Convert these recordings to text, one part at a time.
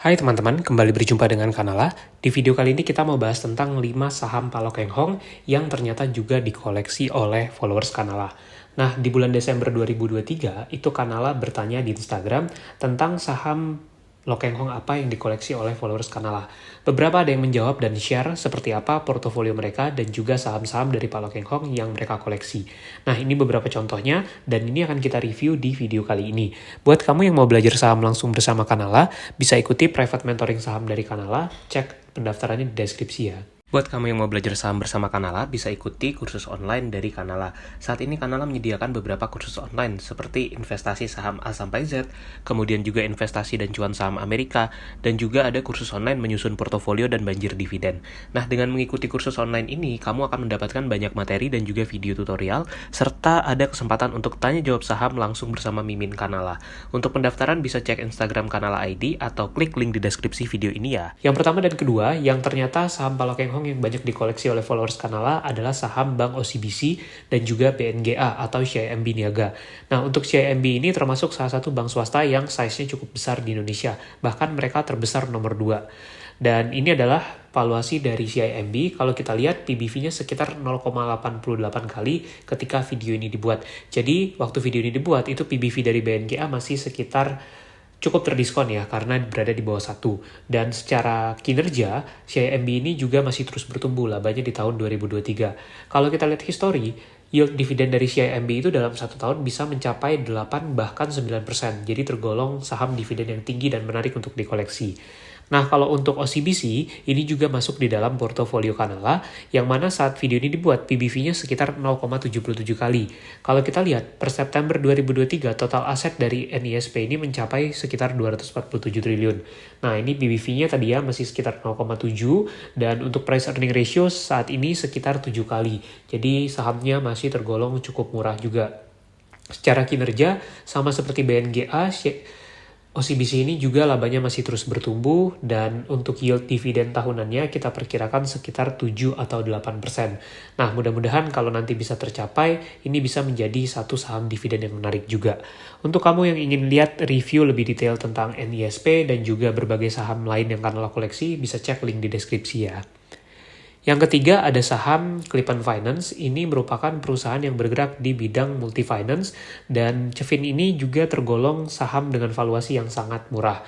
Hai teman-teman, kembali berjumpa dengan Kanala. Di video kali ini kita mau bahas tentang 5 saham Palokeng Hong yang ternyata juga dikoleksi oleh followers Kanala. Nah, di bulan Desember 2023, itu Kanala bertanya di Instagram tentang saham Lokeng Hong apa yang dikoleksi oleh followers Kanala. Beberapa ada yang menjawab dan share seperti apa portofolio mereka dan juga saham-saham dari Pak Lokeng Hong yang mereka koleksi. Nah, ini beberapa contohnya dan ini akan kita review di video kali ini. Buat kamu yang mau belajar saham langsung bersama Kanala, bisa ikuti private mentoring saham dari Kanala, cek pendaftarannya di deskripsi ya. Buat kamu yang mau belajar saham bersama Kanala, bisa ikuti kursus online dari Kanala. Saat ini Kanala menyediakan beberapa kursus online seperti investasi saham A sampai Z, kemudian juga investasi dan cuan saham Amerika, dan juga ada kursus online menyusun portofolio dan banjir dividen. Nah, dengan mengikuti kursus online ini, kamu akan mendapatkan banyak materi dan juga video tutorial, serta ada kesempatan untuk tanya jawab saham langsung bersama Mimin Kanala. Untuk pendaftaran bisa cek Instagram Kanala ID atau klik link di deskripsi video ini ya. Yang pertama dan kedua, yang ternyata saham Palokeng Hong yang banyak dikoleksi oleh followers Kanala adalah saham Bank OCBC dan juga BNGA atau CIMB Niaga. Nah, untuk CIMB ini termasuk salah satu bank swasta yang size-nya cukup besar di Indonesia. Bahkan mereka terbesar nomor 2. Dan ini adalah valuasi dari CIMB. Kalau kita lihat PBV-nya sekitar 0,88 kali ketika video ini dibuat. Jadi, waktu video ini dibuat, itu PBV dari BNGA masih sekitar cukup terdiskon ya, karena berada di bawah 1. Dan secara kinerja, CIMB ini juga masih terus bertumbuh labanya di tahun 2023. Kalau kita lihat history, yield dividen dari CIMB itu dalam 1 tahun bisa mencapai 8 bahkan 9%. Jadi tergolong saham dividen yang tinggi dan menarik untuk dikoleksi. Nah, kalau untuk OCBC, ini juga masuk di dalam portofolio Kanala, yang mana saat video ini dibuat, PBV-nya sekitar 0,77 kali. Kalau kita lihat, per September 2023, total aset dari NISP ini mencapai sekitar 247 triliun. Nah, ini PBV-nya tadi ya masih sekitar 0,7, dan untuk price earning ratio saat ini sekitar 7 kali. Jadi, sahamnya masih tergolong cukup murah juga. Secara kinerja, sama seperti BNGA, OCBC ini juga labanya masih terus bertumbuh dan untuk yield dividen tahunannya kita perkirakan sekitar 7 atau 8%. Nah, mudah-mudahan kalau nanti bisa tercapai, ini bisa menjadi satu saham dividen yang menarik juga. Untuk kamu yang ingin lihat review lebih detail tentang NISP dan juga berbagai saham lain yang Kanala koleksi, bisa cek link di deskripsi ya. Yang ketiga ada saham Clippan Finance. Ini merupakan perusahaan yang bergerak di bidang multi-finance dan Cevin ini juga tergolong saham dengan valuasi yang sangat murah.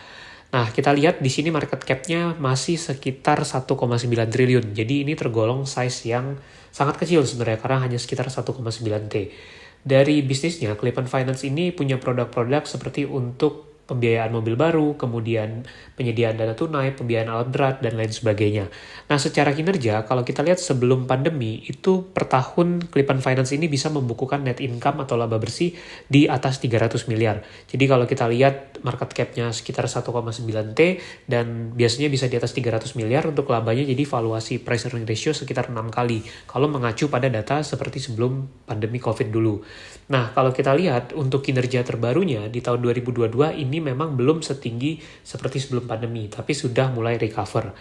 Nah, kita lihat di sini market cap-nya masih sekitar 1,9 triliun. Jadi ini tergolong size yang sangat kecil sebenarnya karena hanya sekitar 1,9 T. Dari bisnisnya, Clippan Finance ini punya produk-produk seperti untuk pembiayaan mobil baru, kemudian penyediaan dana tunai, pembiayaan alat berat, dan lain sebagainya. Nah, secara kinerja, kalau kita lihat sebelum pandemi, itu per tahun Clippan Finance ini bisa membukukan net income atau laba bersih di atas 300 miliar. Jadi kalau kita lihat market cap-nya sekitar 1,9 T, dan biasanya bisa di atas 300 miliar untuk labanya, jadi valuasi price earning ratio sekitar 6 kali, kalau mengacu pada data seperti sebelum pandemi COVID dulu. Nah, kalau kita lihat untuk kinerja terbarunya di tahun 2022 ini memang belum setinggi seperti sebelum pandemi, tapi sudah mulai recover.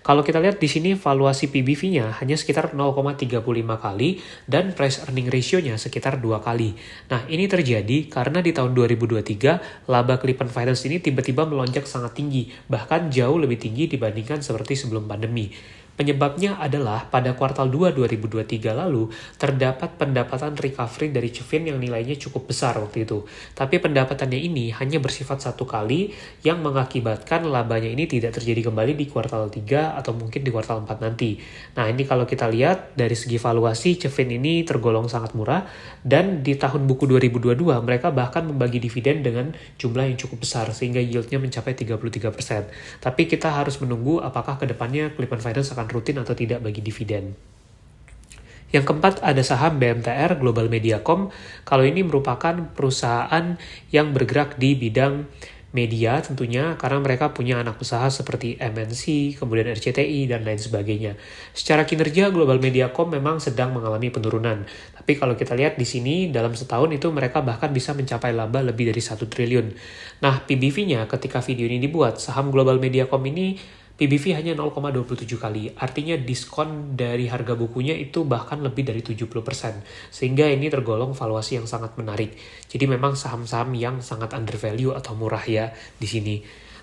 Kalau kita lihat di sini valuasi PBV-nya hanya sekitar 0,35 kali dan price earning ratio-nya sekitar 2 kali. Nah, ini terjadi karena di tahun 2023 laba Clippan Finance ini tiba-tiba melonjak sangat tinggi, bahkan jauh lebih tinggi dibandingkan seperti sebelum pandemi. Penyebabnya adalah pada kuartal 2 2023 lalu terdapat pendapatan recovery dari Cevin yang nilainya cukup besar waktu itu. Tapi pendapatannya ini hanya bersifat 1 kali yang mengakibatkan labanya ini tidak terjadi kembali di kuartal 3 atau mungkin di kuartal 4 nanti. Nah, ini kalau kita lihat dari segi valuasi Cevin ini tergolong sangat murah dan di tahun buku 2022 mereka bahkan membagi dividen dengan jumlah yang cukup besar sehingga yieldnya mencapai 33%. Tapi kita harus menunggu apakah kedepannya Clippan Finance akan rutin atau tidak bagi dividen. Yang keempat ada saham BMTR Global Mediacom. Kalau ini merupakan perusahaan yang bergerak di bidang media tentunya karena mereka punya anak usaha seperti MNC, kemudian RCTI, dan lain sebagainya. Secara kinerja Global Mediacom memang sedang mengalami penurunan. Tapi kalau kita lihat di sini dalam setahun itu mereka bahkan bisa mencapai laba lebih dari 1 triliun. Nah, PBV-nya ketika video ini dibuat, saham Global Mediacom ini PBV hanya 0,27 kali, artinya diskon dari harga bukunya itu bahkan lebih dari 70%, sehingga ini tergolong valuasi yang sangat menarik. Jadi memang saham-saham yang sangat undervalue atau murah ya di sini.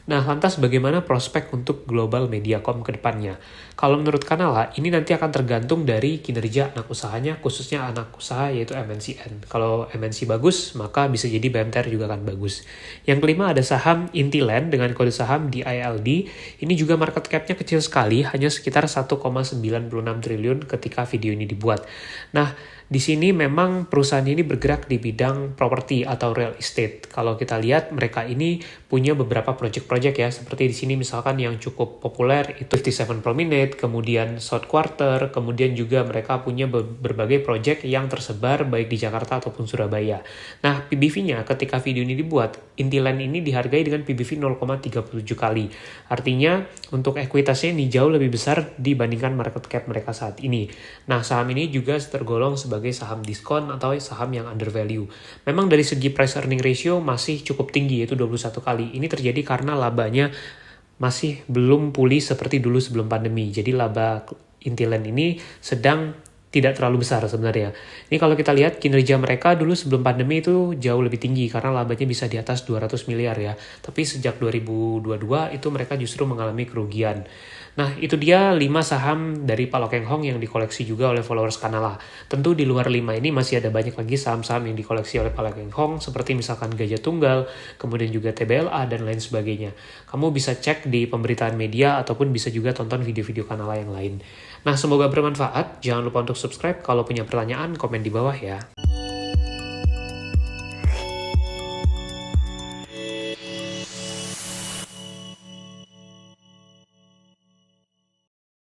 Nah, lantas bagaimana prospek untuk global Mediacom ke depannya? Kalau menurut Kanala, ini nanti akan tergantung dari kinerja anak usahanya, khususnya anak usaha yaitu MNCN. Kalau MNC bagus, maka bisa jadi BMTR juga akan bagus. Yang kelima ada saham Intiland dengan kode saham DILD. Ini juga market cap-nya kecil sekali, hanya sekitar 1,96 triliun ketika video ini dibuat. Nah, di sini memang perusahaan ini bergerak di bidang properti atau real estate. Kalau kita lihat mereka ini punya beberapa project-project ya, seperti di sini misalkan yang cukup populer itu 57 Promenade, kemudian South Quarter, kemudian juga mereka punya berbagai project yang tersebar baik di Jakarta ataupun Surabaya. Nah, PBV-nya ketika video ini dibuat, Intiland ini dihargai dengan PBV 0,37 kali. Artinya untuk ekuitasnya ini jauh lebih besar dibandingkan market cap mereka saat ini. Nah, saham ini juga tergolong sebagai saham diskon atau saham yang under value. Memang dari segi price earning ratio masih cukup tinggi, yaitu 21 kali. Ini terjadi karena labanya masih belum pulih seperti dulu sebelum pandemi. Jadi laba Intiland ini sedang tidak terlalu besar sebenarnya. Ini kalau kita lihat kinerja mereka dulu sebelum pandemi itu jauh lebih tinggi karena labanya bisa di atas 200 miliar ya. Tapi sejak 2022 itu mereka justru mengalami kerugian. Nah, itu dia 5 saham dari Palokeng Hong yang dikoleksi juga oleh followers Kanala. Tentu di luar 5 ini masih ada banyak lagi saham-saham yang dikoleksi oleh Palokeng Hong seperti misalkan Gajah Tunggal, kemudian juga TBLA dan lain sebagainya. Kamu bisa cek di pemberitaan media ataupun bisa juga tonton video-video Kanala yang lain. Nah, semoga bermanfaat. Jangan lupa untuk subscribe. Kalau punya pertanyaan, komen di bawah ya.